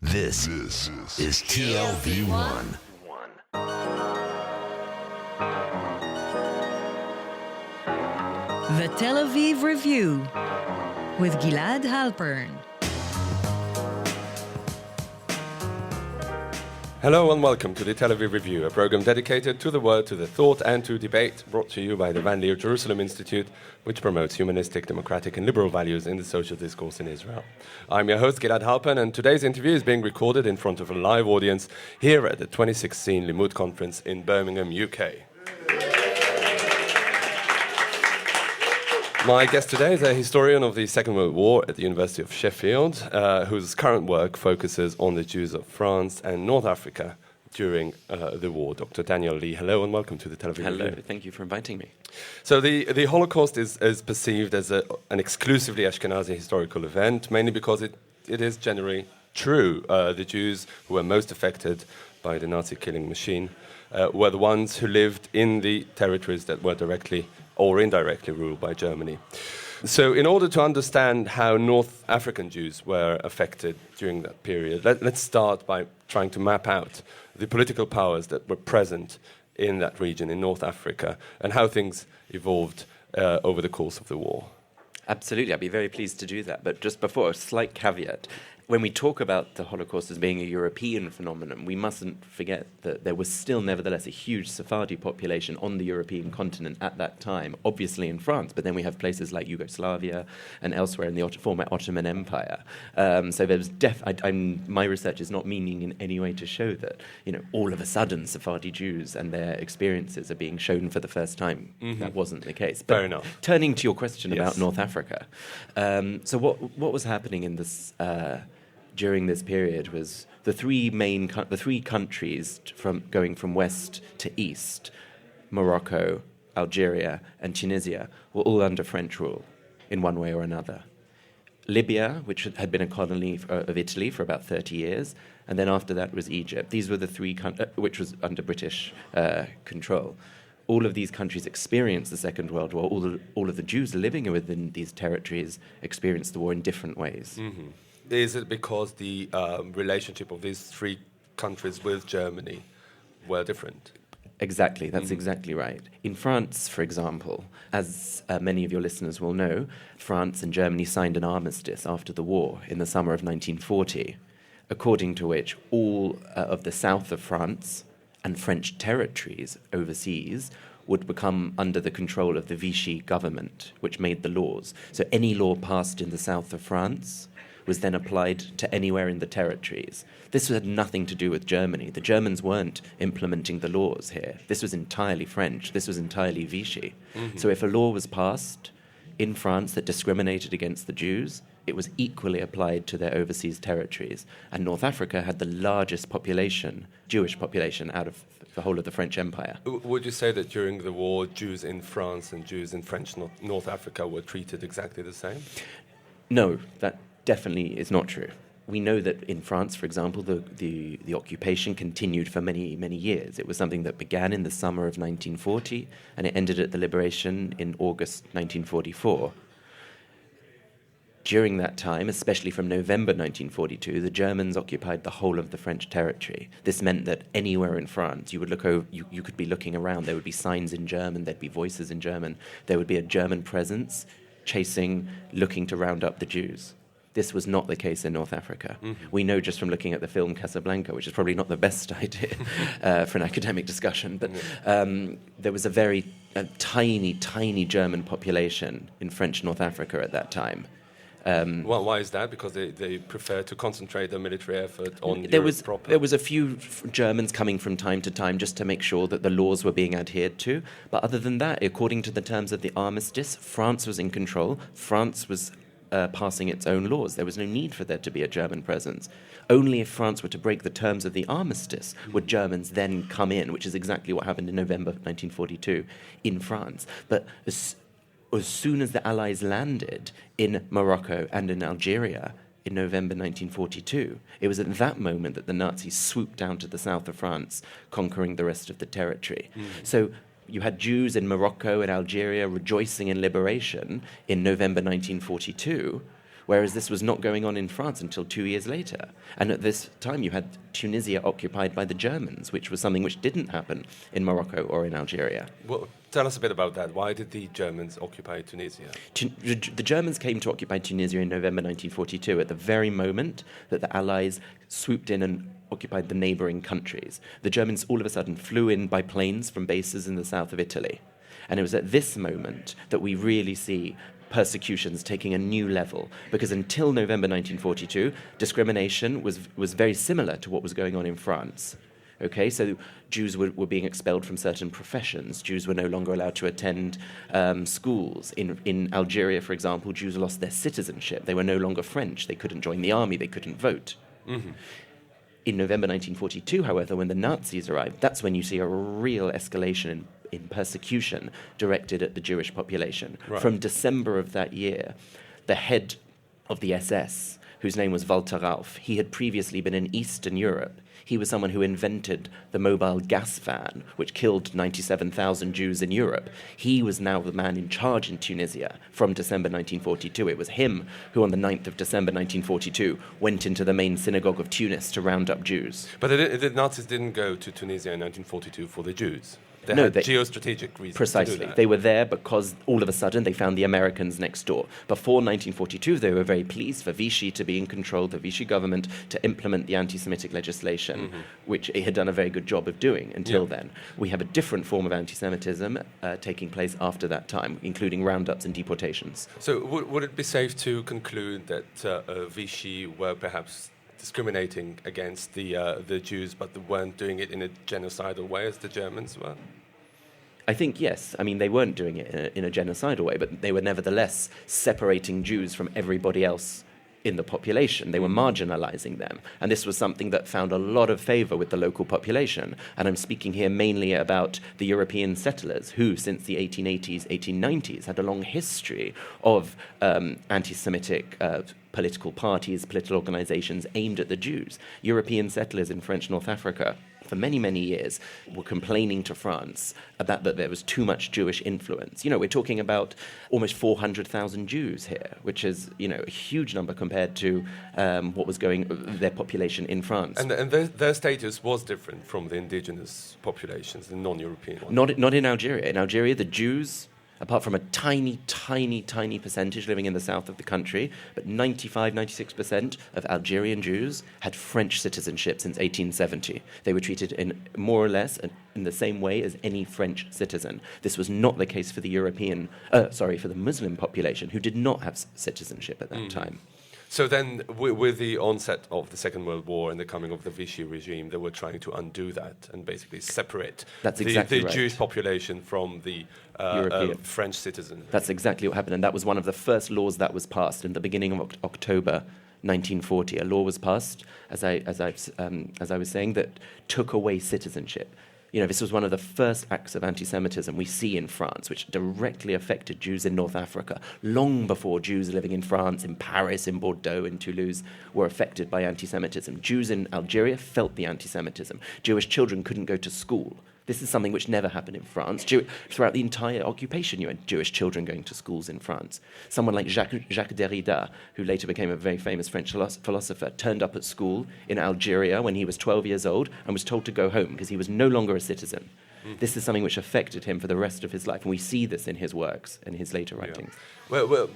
This is TLV1. The Tel Aviv Review with Gilad Halpern. Hello and welcome to the Tel Aviv Review, a program dedicated to the word, to the thought and to debate, brought to you by the Van Leer Jerusalem Institute, which promotes humanistic, democratic and liberal values in the social discourse in Israel. I'm your host, Gilad Halpern, and today's interview is being recorded in front of a live audience here at the 2016 Limmud Conference in Birmingham, UK. My guest today is a historian of the Second World War at the University of Sheffield, whose current work focuses on the Jews of France and North Africa during the war. Dr. Daniel Lee, hello and welcome to the Tel Aviv Hello, Review. thank you for inviting me. So the Holocaust is perceived as an exclusively Ashkenazi historical event, mainly because it is generally true. The Jews who were most affected by the Nazi killing machine were the ones who lived in the territories that were directly or indirectly ruled by Germany. So in order to understand how North African Jews were affected during that period, let's start by trying to map out the political powers that were present in that region, in North Africa, and how things evolved over the course of the war. Absolutely, I'd be very pleased to do that. But just before, a slight caveat. When we talk about the Holocaust as being a European phenomenon, we mustn't forget that there was still nevertheless a huge Sephardi population on the European continent at that time, obviously in France, but then we have places like Yugoslavia and elsewhere in the former Ottoman Empire. So there's my research is not meaning in any way to show that, all of a sudden Sephardi Jews and their experiences are being shown for the first time. Mm-hmm. That wasn't the case. But fair enough. Turning to your question Yes. about North Africa, so what was happening in this during this period was the three countries going from west to east, Morocco, Algeria, and Tunisia, were all under French rule in one way or another. Libya, which had been a colony of Italy for about 30 years, and then after that was Egypt. These were the three which was under British control. All of these countries experienced the Second World War. All of the Jews living within these territories experienced the war in different ways. Mm-hmm. Is it because the relationship of these three countries with Germany were different? Exactly, that's exactly right. In France, for example, as many of your listeners will know, France and Germany signed an armistice after the war in the summer of 1940, according to which all of the south of France and French territories overseas would become under the control of the Vichy government, which made the laws. So any law passed in the south of France was then applied to anywhere in the territories. This had nothing to do with Germany. The Germans weren't implementing the laws here. This was entirely French. This was entirely Vichy. Mm-hmm. So if a law was passed in France that discriminated against the Jews, it was equally applied to their overseas territories. And North Africa had the largest population, Jewish population, out of the whole of the French Empire. Would you say that during the war, Jews in France and Jews in French North Africa were treated exactly the same? No, that definitely is not true. We know that in France, for example, the occupation continued for many, many years. It was something that began in the summer of 1940 and it ended at the liberation in August 1944. During that time, especially from November 1942, the Germans occupied the whole of the French territory. This meant that anywhere in France, you would look over, you could be looking around, there would be signs in German, there'd be voices in German, there would be a German presence looking to round up the Jews. This was not the case in North Africa. Mm-hmm. We know just from looking at the film Casablanca, which is probably not the best idea for an academic discussion, but there was a very tiny German population in French North Africa at that time. Well, why is that? Because they prefer to concentrate their military effort on Europe proper? There was a few Germans coming from time to time just to make sure that the laws were being adhered to. But other than that, according to the terms of the armistice, France was in control. France was passing its own laws. There was no need for there to be a German presence. Only if France were to break the terms of the armistice would Germans then come in, which is exactly what happened in November 1942 in France. But as soon as the Allies landed in Morocco and in Algeria in November 1942, it was at that moment that the Nazis swooped down to the south of France, conquering the rest of the territory. So you had Jews in Morocco and Algeria rejoicing in liberation in November 1942, whereas this was not going on in France until 2 years later. And at this time, you had Tunisia occupied by the Germans, which was something which didn't happen in Morocco or in Algeria. Well, tell us a bit about that. Why did the Germans occupy Tunisia? The Germans came to occupy Tunisia in November 1942 at the very moment that the Allies swooped in and occupied the neighbouring countries. The Germans all of a sudden flew in by planes from bases in the south of Italy. And it was at this moment that we really see persecutions taking a new level, because until November 1942, discrimination was very similar to what was going on in France. Okay, so Jews were being expelled from certain professions. Jews were no longer allowed to attend schools. In Algeria, for example, Jews lost their citizenship. They were no longer French. They couldn't join the army. They couldn't vote. Mm-hmm. In November 1942, however, when the Nazis arrived, that's when you see a real escalation in persecution directed at the Jewish population. Right. From December of that year, the head of the SS, whose name was Walter Rauff, he had previously been in Eastern Europe. He was someone who invented the mobile gas van, which killed 97,000 Jews in Europe. He was now the man in charge in Tunisia from December 1942. It was him who, on the 9th of December 1942, went into the main synagogue of Tunis to round up Jews. But the Nazis didn't go to Tunisia in 1942 for the Jews. They had geostrategic reasons precisely. to do that. They were there because all of a sudden they found the Americans next door. Before 1942, they were very pleased for Vichy to be in control, the Vichy government to implement the anti-Semitic legislation, which it had done a very good job of doing until then. We have a different form of anti-Semitism taking place after that time, including roundups and deportations. So would it be safe to conclude that Vichy were perhaps discriminating against the Jews, but they weren't doing it in a genocidal way as the Germans were? I think, yes. I mean, they weren't doing it in a genocidal way, but they were nevertheless separating Jews from everybody else in the population. They were marginalizing them. And this was something that found a lot of favor with the local population. And I'm speaking here mainly about the European settlers who, since the 1880s, 1890s, had a long history of anti-Semitic political parties, political organizations aimed at the Jews. European settlers in French North Africa for many, many years were complaining to France about that there was too much Jewish influence. You know, we're talking about almost 400,000 Jews here, which is, you know, a huge number compared to what was their population in France. And their status was different from the indigenous populations, the non-European ones. Not in Algeria. In Algeria, the Jews, apart from a tiny, tiny, tiny percentage living in the south of the country, but 95, 96% of Algerian Jews had French citizenship since 1870. They were treated in more or less in the same way as any French citizen. This was not the case for the Muslim population, who did not have citizenship at that time. So then, with the onset of the Second World War and the coming of the Vichy regime, they were trying to undo that and basically separate the Jewish population from the French citizens. That's exactly what happened, and that was one of the first laws that was passed in the beginning of October 1940. A law was passed, as I was saying, that took away citizenship. You know, this was one of the first acts of anti-Semitism we see in France, which directly affected Jews in North Africa, long before Jews living in France, in Paris, in Bordeaux, in Toulouse, were affected by anti-Semitism. Jews in Algeria felt the anti-Semitism. Jewish children couldn't go to school. This is something which never happened in France. Throughout the entire occupation, you had Jewish children going to schools in France. Someone like Jacques Derrida, who later became a very famous French philosopher, turned up at school in Algeria when he was 12 years old and was told to go home because he was no longer a citizen. This is something which affected him for the rest of his life, and we see this in his works and his later writings. Well,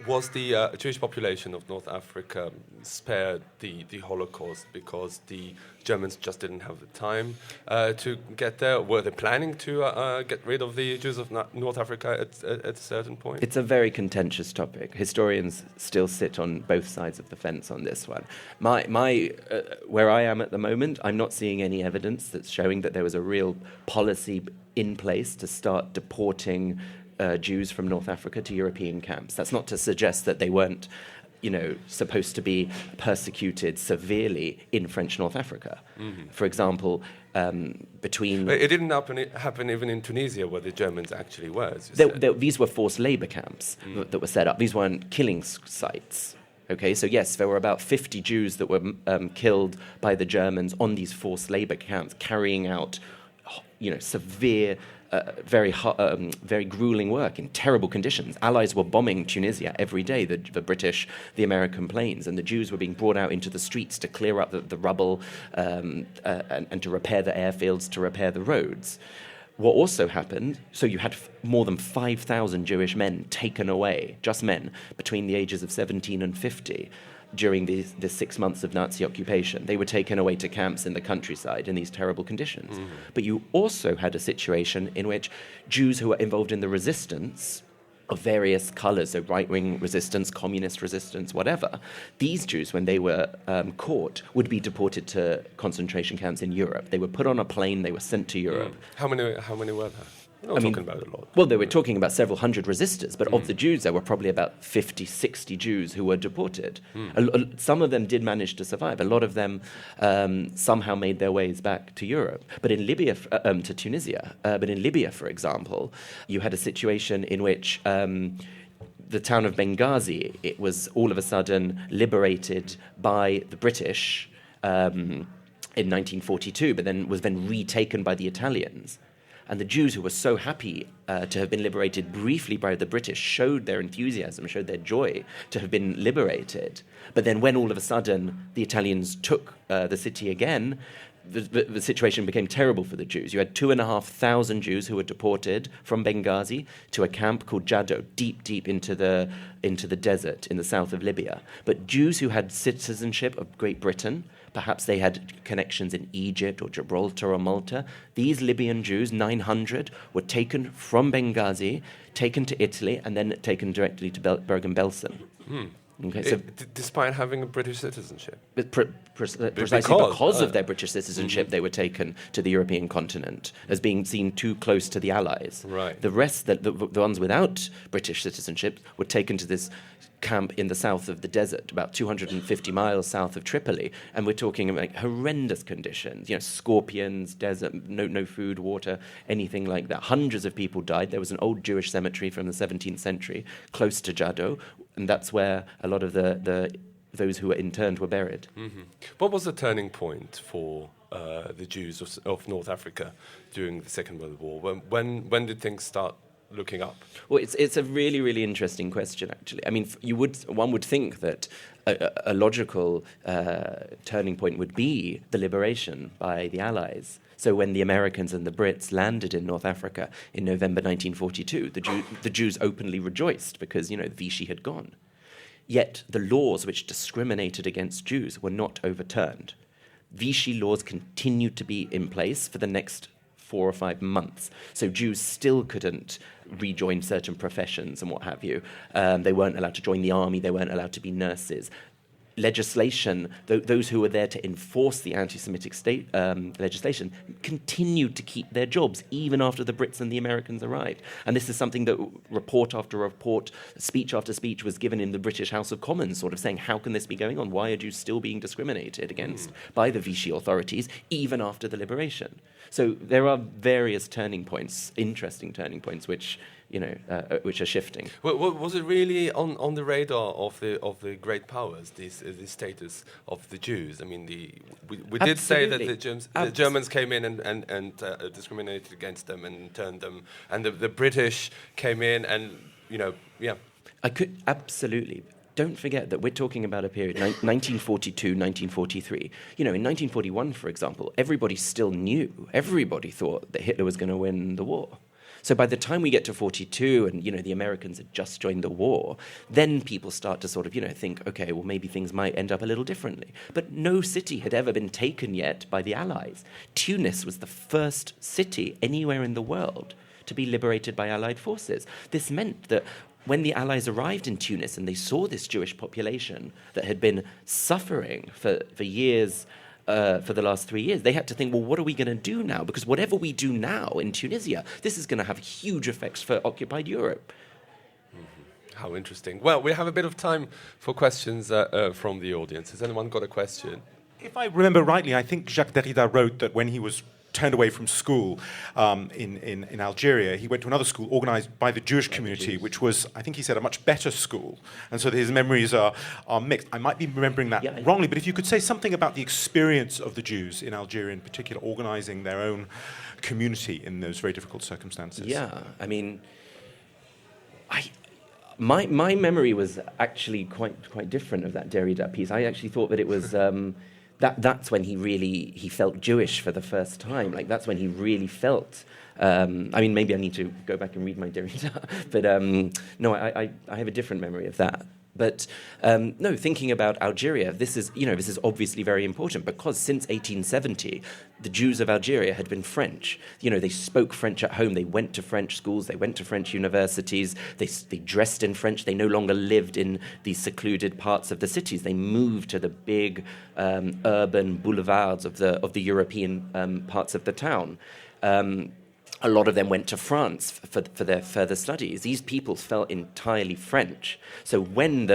was the Jewish population of North Africa spared the Holocaust because the Germans just didn't have the time to get there? Were they planning to get rid of the Jews of North Africa at a certain point? It's a very contentious topic. Historians still sit on both sides of the fence on this one. Where I am at the moment, I'm not seeing any evidence that's showing that there was a real policy in place to start deporting Jews from North Africa to European camps. That's not to suggest that they weren't, supposed to be persecuted severely in French North Africa. Mm-hmm. For example, between... It didn't happen even in Tunisia, where the Germans actually were. These were forced labor camps that were set up. These weren't killing sites. Okay, so yes, there were about 50 Jews that were killed by the Germans on these forced labor camps, carrying out severe very grueling work in terrible conditions. Allies were bombing Tunisia every day, the British, the American planes, and the Jews were being brought out into the streets to clear up the rubble and to repair the airfields, to repair the roads. What also happened, so you had more than 5,000 Jewish men taken away, just men, between the ages of 17 and 50 during the 6 months of Nazi occupation. They were taken away to camps in the countryside in these terrible conditions. Mm-hmm. But you also had a situation in which Jews who were involved in the resistance of various colours, so right-wing resistance, communist resistance, whatever, these Jews, when they were caught, would be deported to concentration camps in Europe. They were put on a plane, they were sent to Europe. How many were there? We're not talking about a lot. Well, they were talking about several hundred resistors, but of the Jews, there were probably about 50, 60 Jews who were deported. Some of them did manage to survive. A lot of them somehow made their ways back to Europe. But in Libya, to Tunisia, but in Libya, for example, you had a situation in which the town of Benghazi, it was all of a sudden liberated by the British in 1942, but then was retaken by the Italians. And the Jews, who were so happy to have been liberated briefly by the British, showed their enthusiasm, showed their joy to have been liberated. But then when all of a sudden the Italians took the city again, the situation became terrible for the Jews. You had 2,500 Jews who were deported from Benghazi to a camp called Jaddo, deep into the desert in the south of Libya. But Jews who had citizenship of Great Britain, perhaps they had connections in Egypt or Gibraltar or Malta. These Libyan Jews, 900, were taken from Benghazi, taken to Italy, and then taken directly to Bergen-Belsen. Okay, despite having a British citizenship? Precisely because of their British citizenship, they were taken to the European continent as being seen too close to the Allies. Right. The rest, the ones without British citizenship, were taken to this camp in the south of the desert, about 250 miles south of Tripoli, and we're talking about horrendous conditions, scorpions, desert, no food, water, anything like that. Hundreds of people died. There was an old Jewish cemetery from the 17th century close to Jaddo, and that's where a lot of those who were interned were buried. Mm-hmm. What was the turning point for the Jews of North Africa during the Second World War? When did things start looking up? Well, it's a really, really interesting question, actually. I mean, one would think that a logical turning point would be the liberation by the Allies. So when the Americans and the Brits landed in North Africa in November 1942, the Jews openly rejoiced because, Vichy had gone. Yet the laws which discriminated against Jews were not overturned. Vichy laws continued to be in place for the next 4 or 5 months. So Jews still couldn't rejoin certain professions and what have you. They weren't allowed to join the army. They weren't allowed to be nurses. Legislation, those who were there to enforce the anti-Semitic state legislation, continued to keep their jobs even after the Brits and the Americans arrived. And this is something that report after report, speech after speech was given in the British House of Commons, sort of saying, how can this be going on? Why are Jews still being discriminated against by the Vichy authorities even after the liberation? So there are various turning points, interesting turning points, which are shifting. Well, was it really on the radar of the great powers, the status of the Jews? I mean, we did say that the Germans came in and discriminated against them and turned them, and the British came in and I could absolutely. Don't forget that we're talking about a period, 1942, 1943. In 1941, for example, everybody still knew, everybody thought that Hitler was going to win the war. So by the time we get to 42 and, the Americans had just joined the war, then people start to sort of, think, okay, well, maybe things might end up a little differently. But no city had ever been taken yet by the Allies. Tunis was the first city anywhere in the world to be liberated by Allied forces. This meant that when the Allies arrived in Tunis and they saw this Jewish population that had been suffering for years, for the last 3 years, they had to think, well, what are we going to do now? Because whatever we do now in Tunisia, this is going to have huge effects for occupied Europe. Mm-hmm. How interesting. Well, we have a bit of time for questions from the audience. Has anyone got a question? If I remember rightly, I think Jacques Derrida wrote that when he was turned away from school in Algeria. He went to another school organized by the Jewish community, which was, I think he said, a much better school. And so his memories are mixed. I might be remembering that wrongly, but if you could say something about the experience of the Jews in Algeria in particular, organizing their own community in those very difficult circumstances. Yeah, I mean, my memory was actually quite different of that Derrida piece. I actually thought that it was that's when he felt Jewish for the first time. Like that's when he really felt. I mean, maybe I need to go back and read my Derrida, but no, I have a different memory of that. But no, thinking about Algeria, this is obviously very important because since 1870, the Jews of Algeria had been French. They spoke French at home. They went to French schools. They went to French universities. They dressed in French. They no longer lived in these secluded parts of the cities. They moved to the big urban boulevards of the European parts of the town. A lot of them went to France for their further studies. These people felt entirely French. So when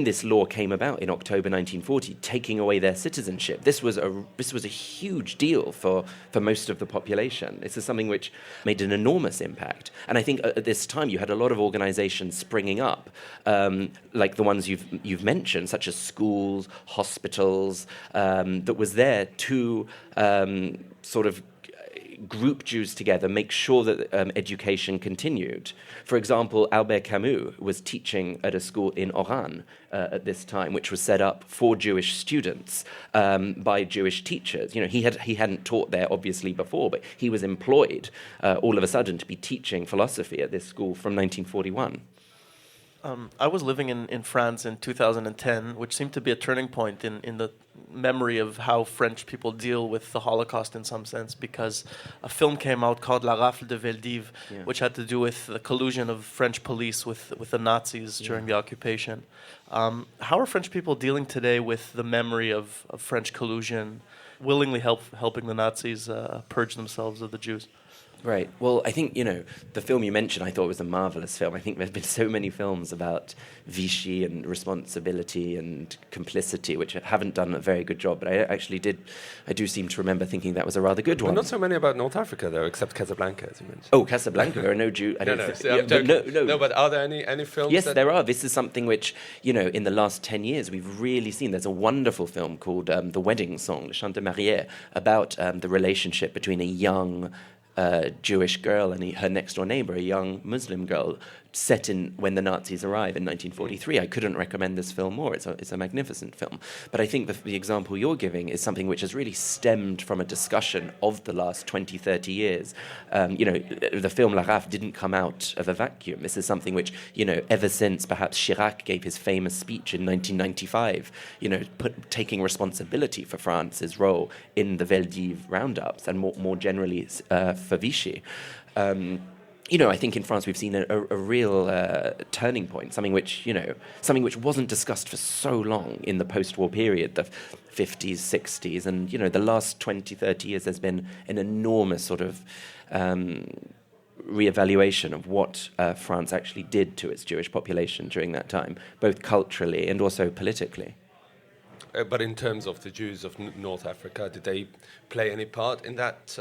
this law came about in October 1940, taking away their citizenship, this was a huge deal for most of the population. This is something which made an enormous impact. And I think at this time you had a lot of organizations springing up, like the ones you've mentioned, such as schools, hospitals, that was there to sort of group Jews together, make sure that education continued. For example, Albert Camus was teaching at a school in Oran at this time, which was set up for Jewish students by Jewish teachers. He hadn't taught there obviously before, but he was employed all of a sudden to be teaching philosophy at this school from 1941. I was living in France in 2010, which seemed to be a turning point in the memory of how French people deal with the Holocaust in some sense, because a film came out called La Rafle de Veldiv, which had to do with the collusion of French police with the Nazis during the occupation. How are French people dealing today with the memory of French collusion, willingly helping the Nazis purge themselves of the Jews? Right. Well, I think, the film you mentioned, I thought was a marvelous film. I think there have been so many films about Vichy and responsibility and complicity, which haven't done a very good job. But I do seem to remember thinking that was a rather good one. Not so many about North Africa, though, except Casablanca, as you mentioned. Oh, Casablanca. There are no Jews. No, but are there any films? Yes, there are. This is something which, in the last 10 years, we've really seen. There's a wonderful film called The Wedding Song, Le Chant de Mariée, about the relationship between a young Jewish girl and her next-door neighbor, a young Muslim girl, set in when the Nazis arrive in 1943. I couldn't recommend this film more. It's a magnificent film. But I think the example you're giving is something which has really stemmed from a discussion of the last 20, 30 years. The film La Rafle didn't come out of a vacuum. This is something which, ever since perhaps Chirac gave his famous speech in 1995, taking responsibility for France's role in the Veldiv roundups and more generally for Vichy. I think in France we've seen a real turning point, something which wasn't discussed for so long in the post-war period, the 50s, 60s, and, the last 20, 30 years there's been an enormous sort of re-evaluation of what France actually did to its Jewish population during that time, both culturally and also politically. But in terms of the Jews of North Africa, did they play any part in that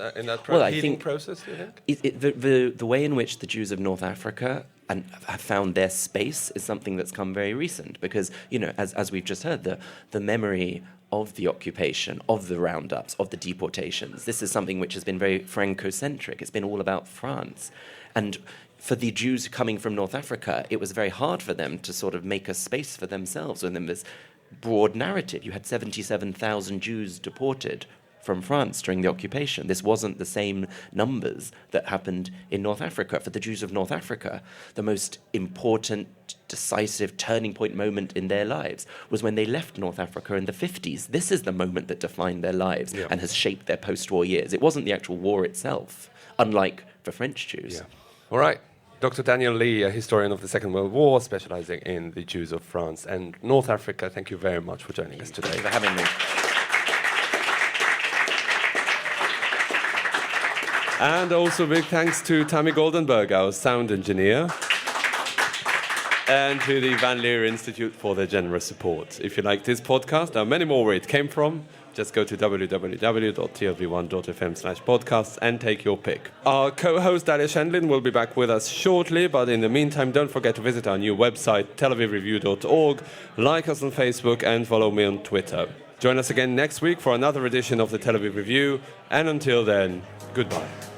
healing process, do you think? The way in which the Jews of North Africa have found their space is something that's come very recent because, as we've just heard, the memory of the occupation, of the roundups, of the deportations, this is something which has been very Franco-centric. It's been all about France. And for the Jews coming from North Africa, it was very hard for them to sort of make a space for themselves within this broad narrative. You had 77,000 Jews deported from France during the occupation. This wasn't the same numbers that happened in North Africa. For the Jews of North Africa, the most important, decisive turning point moment in their lives was when they left North Africa in the 50s. This is the moment that defined their lives and has shaped their post-war years. It wasn't the actual war itself, unlike for French Jews. Yeah. All right. Dr. Daniel Lee, a historian of the Second World War, specializing in the Jews of France and North Africa. Thank you very much for joining us today. Thank you for having me. And also big thanks to Tammy Goldenberg, our sound engineer, and to the Van Leer Institute for their generous support. If you like this podcast, there are many more where it came from Just go to www.tlv1.fm/podcasts and take your pick. Our co-host Dalia Shandlin will be back with us shortly, but in the meantime, don't forget to visit our new website, telavivreview.org, like us on Facebook, and follow me on Twitter. Join us again next week for another edition of the Tel Aviv Review, and until then, goodbye.